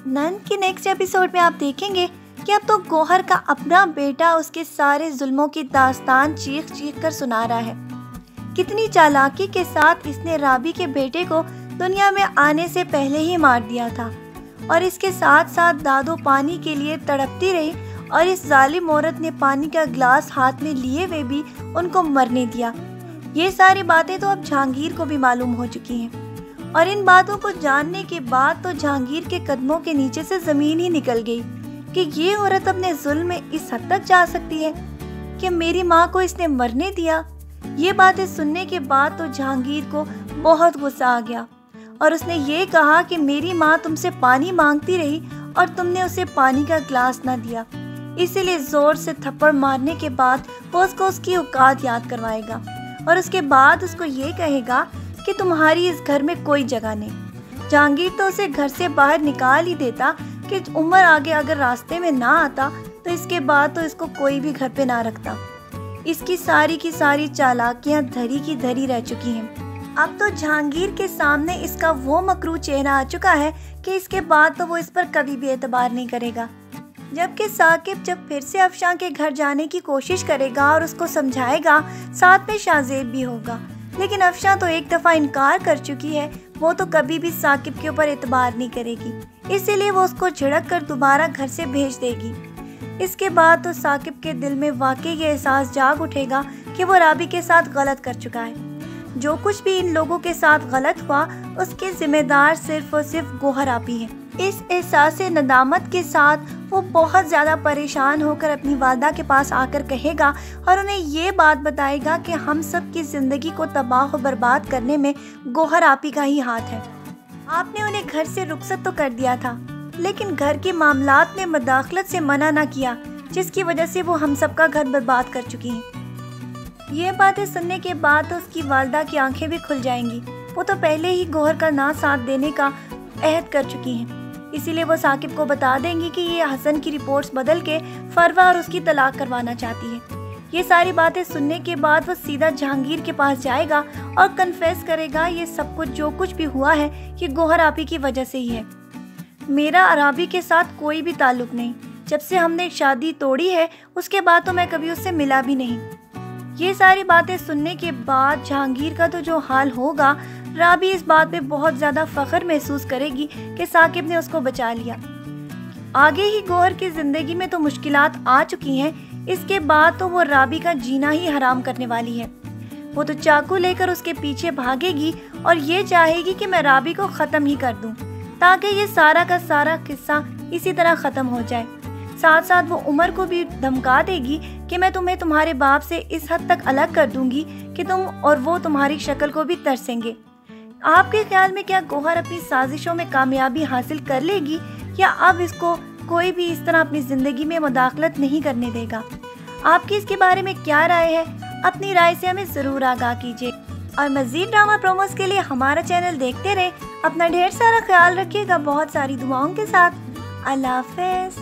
None के next episode में आप देखेंगे कि अब तो गौहर का अपना बेटा उसके सारे जुल्मों की दास्तान चीख चीख कर सुना रहा है। कितनी चालाकी के साथ इसने राबी के बेटे को दुनिया में आने से पहले ही मार दिया था और इसके साथ साथ दादो पानी के लिए तड़पती रही और इस जालिम औरत ने पानी का गिलास हाथ में लिए हुए भी उनको मरने दिया। ये सारी बातें तो अब जहांगीर को भी मालूम हो चुकी हैं और इन बातों को जानने के बाद तो जहांगीर के कदमों के नीचे से जमीन ही निकल गई कि ये औरत अपने जुल्म में इस हद तक जा सकती है कि मेरी माँ को इसने मरने दिया। ये बातें सुनने के बाद तो जहांगीर को बहुत गुस्सा आ गया और उसने ये कहा कि मेरी माँ तुमसे पानी मांगती रही और तुमने उसे पानी का गिलास ना दिया, इसीलिए जोर से थप्पड़ मारने के बाद वो उसको उसकी औकात याद करवाएगा और उसके बाद उसको ये कहेगा कि तुम्हारी इस घर में कोई जगह नहीं। जहांगीर तो उसे घर से बाहर निकाल ही देता कि उमर आगे अगर रास्ते में ना आता तो इसके बाद तो इसको कोई भी घर पे ना रखता। इसकी सारी की सारी चालाकियां धरी की धरी रह चुकी हैं। अब तो जहांगीर के सामने इसका वो मकरू चेहरा आ चुका है कि इसके बाद तो वो इस पर कभी भी एतबार नहीं करेगा। जबकि साकिब जब फिर से अफशां के घर जाने की कोशिश करेगा और उसको समझाएगा, साथ में शाहजेब भी होगा, लेकिन अफशां तो एक दफ़ा इनकार कर चुकी है। वो तो कभी भी साकिब के ऊपर एतबार नहीं करेगी, इसीलिए वो उसको झिड़क कर दोबारा घर से भेज देगी। इसके बाद तो साकिब के दिल में वाकई ये एहसास जाग उठेगा कि वो राबी के साथ गलत कर चुका है। जो कुछ भी इन लोगों के साथ गलत हुआ उसके जिम्मेदार सिर्फ और सिर्फ गौहर आपी है। इस एहसास नदामत के साथ वो बहुत ज़्यादा परेशान होकर अपनी वालदा के पास आकर कहेगा और उन्हें ये बात बताएगा कि हम सब की ज़िंदगी को तबाह और बर्बाद करने में गौहर आपी का ही हाथ है। आपने उन्हें घर से रुखसत तो कर दिया था, लेकिन घर के मामलात में मदाखलत से मना ना किया, जिसकी वजह से वो हम सब का घर बर्बाद कर चुकी हैं। ये बातें सुनने के बाद तो उसकी वालदा की आंखें भी खुल जाएंगी। वो तो पहले ही गौहर का ना साथ देने का अहद कर चुकी हैं, इसीलिए वो साकिब को बता देंगी कि ये हसन की रिपोर्ट्स बदल के फरवा और उसकी तलाक करवाना चाहती है। ये सारी बातें सुनने के बाद वो सीधा जहांगीर के पास जाएगा और कन्फेस करेगा ये सब कुछ जो कुछ भी हुआ है ये गौहर आपी की वजह से ही है। मेरा अराबी के साथ कोई भी ताल्लुक नहीं। जब से हमने शादी तोड़ी है उसके बाद तो मैं कभी उससे मिला भी नहीं। ये सारी बातें सुनने के बाद जहांगीर का तो जो हाल होगा, राबी इस बात पे बहुत ज़्यादा फ़ख्र महसूस करेगी कि साकिब ने उसको बचा लिया। आगे ही गौहर की ज़िंदगी में तो मुश्किलात आ चुकी हैं, इसके बाद तो वो राबी का जीना ही हराम करने वाली है। वो तो चाकू लेकर उसके पीछे भागेगी और ये चाहेगी कि मैं राबी को ख़त्म ही कर दूँ, ताकि ये सारा का सारा किस्सा इसी तरह ख़त्म हो जाए। साथ साथ वो उमर को भी धमका देगी कि मैं तुम्हें तुम्हारे बाप से इस हद तक अलग कर दूंगी कि तुम और वो तुम्हारी शक्ल को भी तरसेंगे। आपके ख्याल में क्या गौहर अपनी साजिशों में कामयाबी हासिल कर लेगी या अब इसको कोई भी इस तरह अपनी ज़िंदगी में मुदाखलत नहीं करने देगा? आपकी इसके बारे में क्या राय है? अपनी राय से हमें ज़रूर आगाह कीजिए और मज़ीद ड्रामा प्रोमोस के लिए हमारा चैनल देखते रहें। अपना ढेर सारा ख्याल रखिएगा बहुत सारी दुआओं के साथ। अल्लाह हाफ़िज़।